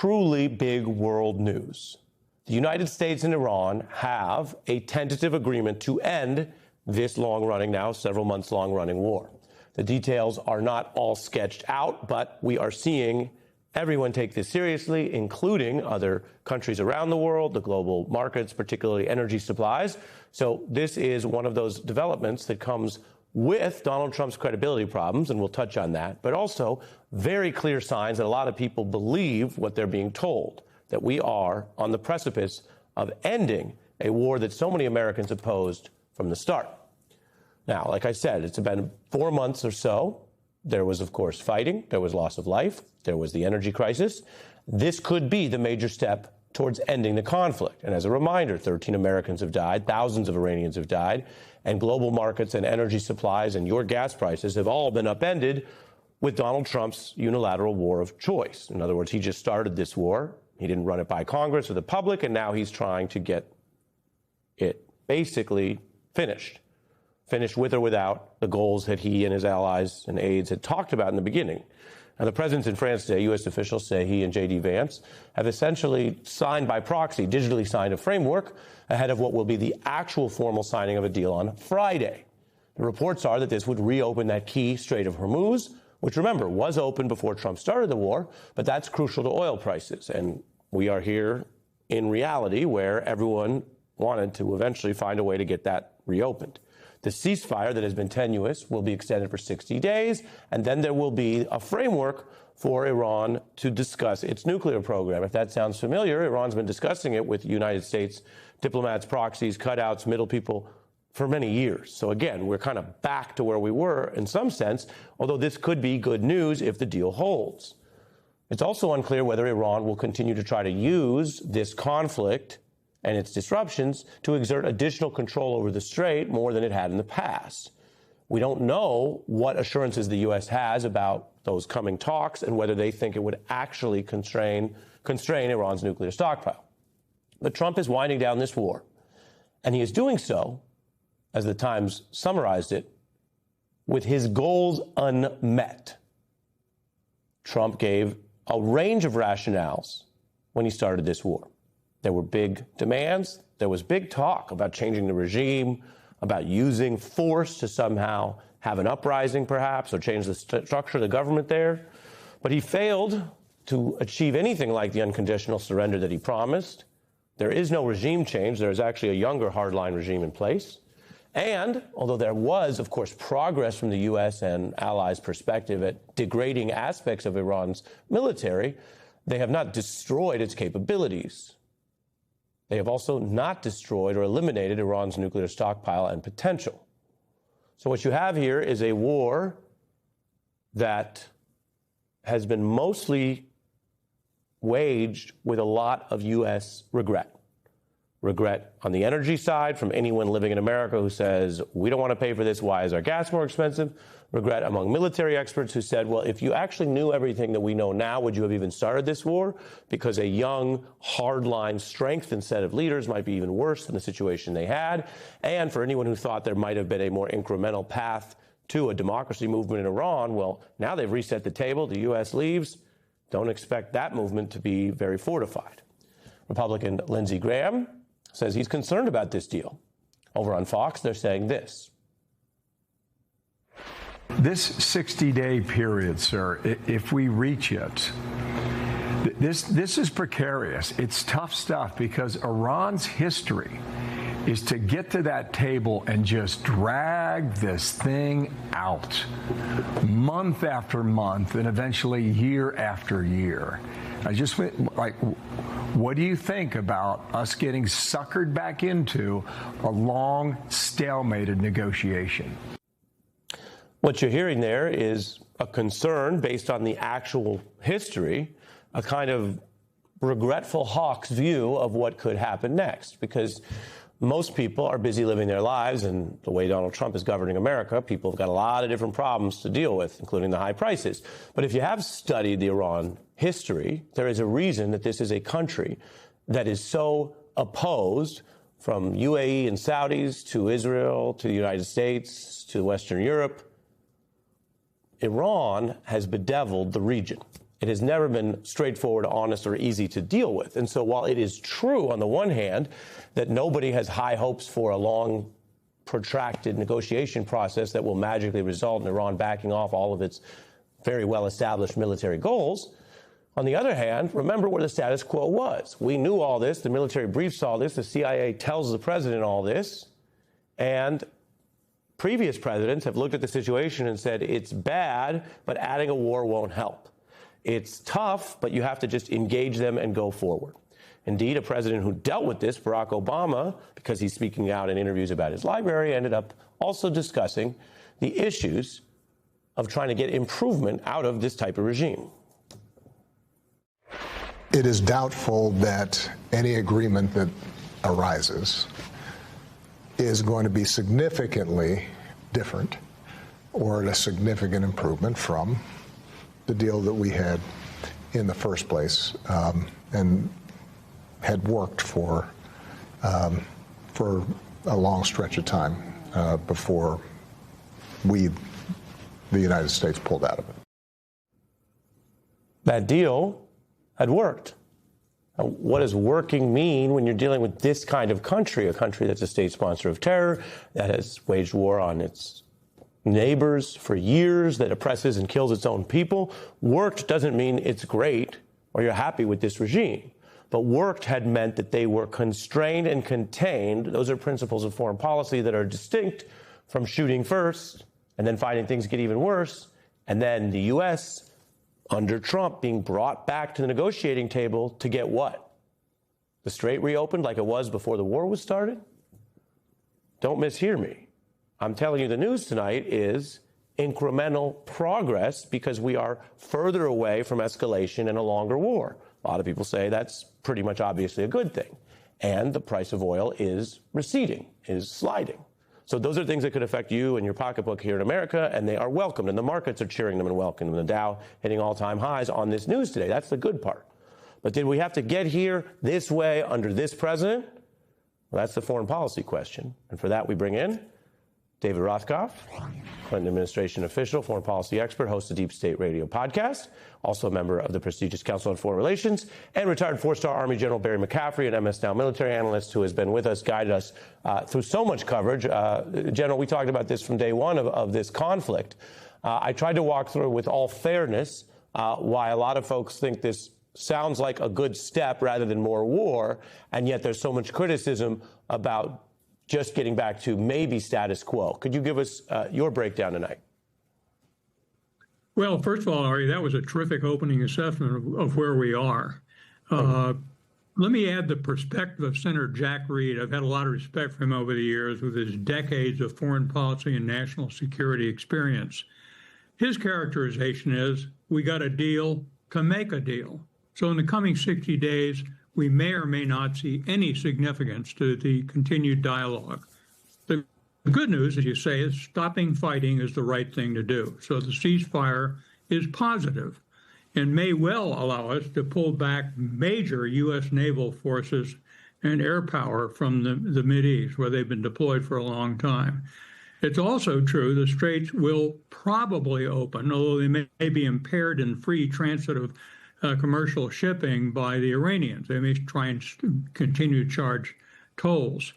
truly big world news. The United States and Iran have a tentative agreement to end this long-running, now several months long-running war. The details are not all sketched out, but we are seeing everyone take this seriously, including other countries around the world, the global markets, particularly energy supplies. So this is one of those developments that comes with Donald Trump's credibility problems, and we'll touch on that, but also very clear signs that a lot of people believe what they're being told, that we are on the precipice of ending a war that so many Americans opposed from the start. Now, like I said, it's been 4 months or so. There was, of course, fighting. There was loss of life. There was the energy crisis. This could be the major step towards ending the conflict. And as a reminder, 13 Americans have died, thousands of Iranians have died, and global markets and energy supplies and your gas prices have all been upended with Donald Trump's unilateral war of choice. In other words, he just started this war. He didn't run it by Congress or the public, and now he's trying to get it basically finished with or without the goals that he and his allies and aides had talked about in the beginning. Now, the presidents in France today, U.S. officials say he and J.D. Vance have essentially signed by proxy, digitally signed a framework ahead of what will be the actual formal signing of a deal on Friday. The reports are that this would reopen that key Strait of Hormuz, which, remember, was open before Trump started the war, but that's crucial to oil prices. And we are here in reality where everyone wanted to eventually find a way to get that reopened. The ceasefire that has been tenuous will be extended for 60 days, and then there will be a framework for Iran to discuss its nuclear program. If that sounds familiar, Iran's been discussing it with United States diplomats, proxies, cutouts, middle people for many years. So again, we're kind of back to where we were in some sense, although this could be good news if the deal holds. It's also unclear whether Iran will continue to try to use this conflict and its disruptions to exert additional control over the strait more than it had in the past. We don't know what assurances the U.S. has about those coming talks and whether they think it would actually constrain Iran's nuclear stockpile. But Trump is winding down this war, and he is doing so, as the Times summarized it, with his goals unmet. Trump gave a range of rationales when he started this war. There were big demands. There was big talk about changing the regime, about using force to somehow have an uprising, perhaps, or change the structure of the government there. But he failed to achieve anything like the unconditional surrender that he promised. There is no regime change. There is actually a younger hardline regime in place. And although there was, of course, progress from the U.S. and allies' perspective at degrading aspects of Iran's military, they have not destroyed its capabilities. They have also not destroyed or eliminated Iran's nuclear stockpile and potential. So what you have here is a war that has been mostly waged with a lot of U.S. regret. Regret on the energy side from anyone living in America who says, we don't want to pay for this. Why is our gas more expensive? Regret among military experts who said, well, if you actually knew everything that we know now, would you have even started this war? Because a young, hardline, strengthened set of leaders might be even worse than the situation they had. And for anyone who thought there might have been a more incremental path to a democracy movement in Iran, well, now they've reset the table. The U.S. leaves. Don't expect that movement to be very fortified. Republican Lindsey Graham says he's concerned about this deal. Over on Fox, they're saying this. This 60-day period, sir, if we reach it, this is precarious. It's tough stuff because Iran's history is to get to that table and just drag this thing out month after month and eventually year after year. I just like, what do you think about us getting suckered back into a long, stalemated negotiation? What you're hearing there is a concern based on the actual history, a kind of regretful hawk's view of what could happen next, because most people are busy living their lives, and the way Donald Trump is governing America, people have got a lot of different problems to deal with, including the high prices. But if you have studied the Iran history, there is a reason that this is a country that is so opposed, from UAE and Saudis to Israel to the United States to Western Europe. Iran has bedeviled the region. it has never been straightforward, honest, or easy to deal with. And so while it is true, on the one hand, that nobody has high hopes for a long, protracted negotiation process that will magically result in Iran backing off all of its very well-established military goals, on the other hand, remember where the status quo was. We knew all this. The military briefs all this. The CIA tells the president all this. And previous presidents have looked at the situation and said, it's bad, but adding a war won't help. It's tough, but you have to just engage them and go forward. Indeed, a president who dealt with this, Barack Obama, because he's speaking out in interviews about his library, ended up also discussing the issues of trying to get improvement out of this type of regime. It is doubtful that any agreement that arises is going to be significantly different or a significant improvement from the deal that we had in the first place and had worked for a long stretch of time before the United States, pulled out of it. That deal had worked. Now, what does working mean when you're dealing with this kind of country, a country that's a state sponsor of terror, that has waged war on its neighbors for years, that oppresses and kills its own people? Worked doesn't mean it's great or you're happy with this regime. But worked had meant that they were constrained and contained. Those are principles of foreign policy that are distinct from shooting first and then finding things get even worse. And then the U.S., under Trump, being brought back to the negotiating table to get what? The strait reopened like it was before the war was started? Don't mishear me. I'm telling you the news tonight is incremental progress because we are further away from escalation and a longer war. A lot of people say that's pretty much obviously a good thing. And the price of oil is receding, is sliding. So those are things that could affect you and your pocketbook here in America, and they are welcomed, and the markets are cheering them and welcoming them. The Dow hitting all-time highs on this news today. That's the good part. But did we have to get here this way under this president? Well, that's the foreign policy question. And for that, we bring in David Rothkopf, Clinton administration official, foreign policy expert, host of Deep State Radio podcast, also a member of the prestigious Council on Foreign Relations, and retired four-star Army General Barry McCaffrey, an MS Now military analyst who has been with us, guided us through so much coverage. General, we talked about this from day one of this conflict. I tried to walk through with all fairness why a lot of folks think this sounds like a good step rather than more war, and yet there's so much criticism about just getting back to maybe status quo. Could you give us your breakdown tonight? Well, first of all, Ari, that was a terrific opening assessment of where we are. Let me add the perspective of Senator Jack Reed. I've had a lot of respect for him over the years with his decades of foreign policy and national security experience. His characterization is, we got a deal to make a deal. So in the coming 60 days, we may or may not see any significance to the continued dialogue. The good news, as you say, is stopping fighting is the right thing to do. So the ceasefire is positive and may well allow us to pull back major U.S. naval forces and air power from the Mideast, where they've been deployed for a long time. It's also true the straits will probably open, although they may be impaired in free transit of commercial shipping by the Iranians. They may try and continue to charge tolls.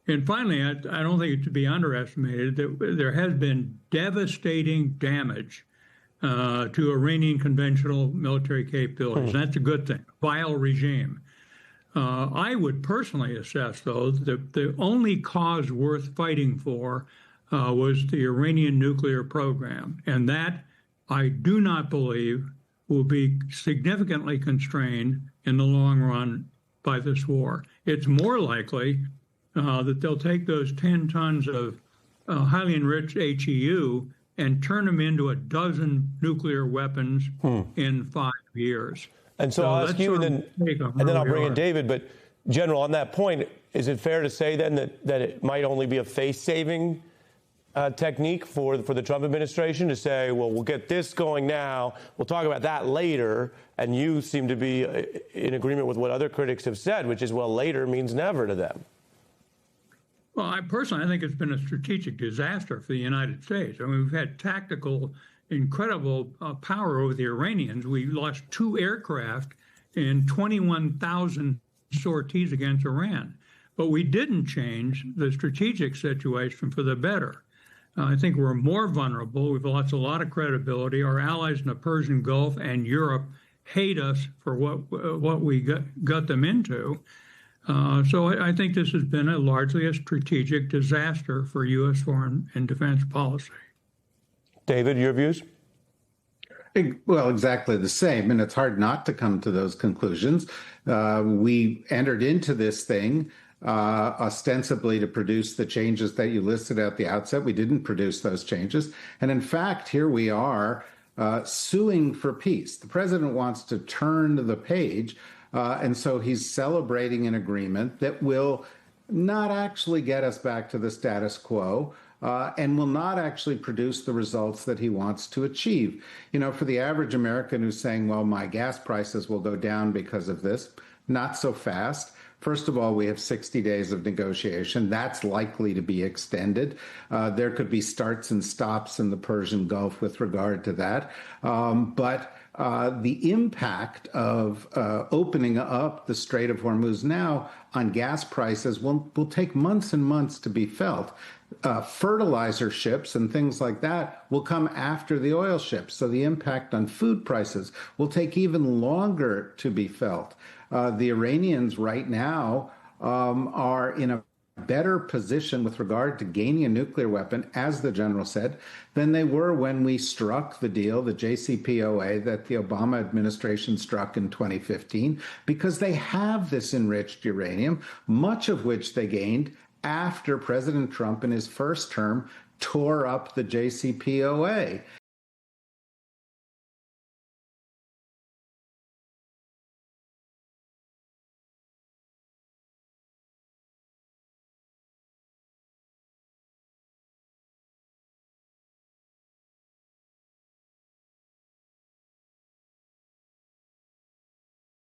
And finally, I don't think it should be underestimated that there has been devastating damage to Iranian conventional military capabilities. That's a good thing. Vile regime. I would personally assess, though, that the only cause worth fighting for was the Iranian nuclear program. And that, I do not believe, will be significantly constrained in the long run by this war. It's more likely that they'll take those 10 tons of highly enriched HEU and turn them into a dozen nuclear weapons in 5 years. And so I'll ask you, and then I'll bring in David. But General, on that point, is it fair to say then that it might only be a face-saving technique for the Trump administration to say, well, we'll get this going now, we'll talk about that later, and you seem to be in agreement with what other critics have said, which is, well, later means never to them? Well, I think it's been a strategic disaster for the United States. I mean, we've had tactical incredible power over the Iranians. We lost 2 aircraft in 21,000 sorties against Iran. But we didn't change the strategic situation for the better. I think we're more vulnerable. We've lost a lot of credibility. Our allies in the Persian Gulf and Europe hate us for what we got them into. So I think this has been largely a strategic disaster for U.S. foreign and defense policy. David, your views? Well, exactly the same. And it's hard not to come to those conclusions. We entered into this thing ostensibly to produce the changes that you listed at the outset. We didn't produce those changes. And in fact, here we are suing for peace. The president wants to turn the page. And so he's celebrating an agreement that will not actually get us back to the status quo. And will not actually produce the results that he wants to achieve. You know, for the average American who's saying, well, my gas prices will go down because of this, not so fast. First of all, we have 60 days of negotiation. That's likely to be extended. There could be starts and stops in the Persian Gulf with regard to that. But the impact of opening up the Strait of Hormuz now on gas prices will take months and months to be felt. Fertilizer ships and things like that will come after the oil ships. So the impact on food prices will take even longer to be felt. The Iranians right now are in a better position with regard to gaining a nuclear weapon, as the general said, than they were when we struck the deal, the JCPOA, that the Obama administration struck in 2015, because they have this enriched uranium, much of which they gained after President Trump in his first term tore up the JCPOA.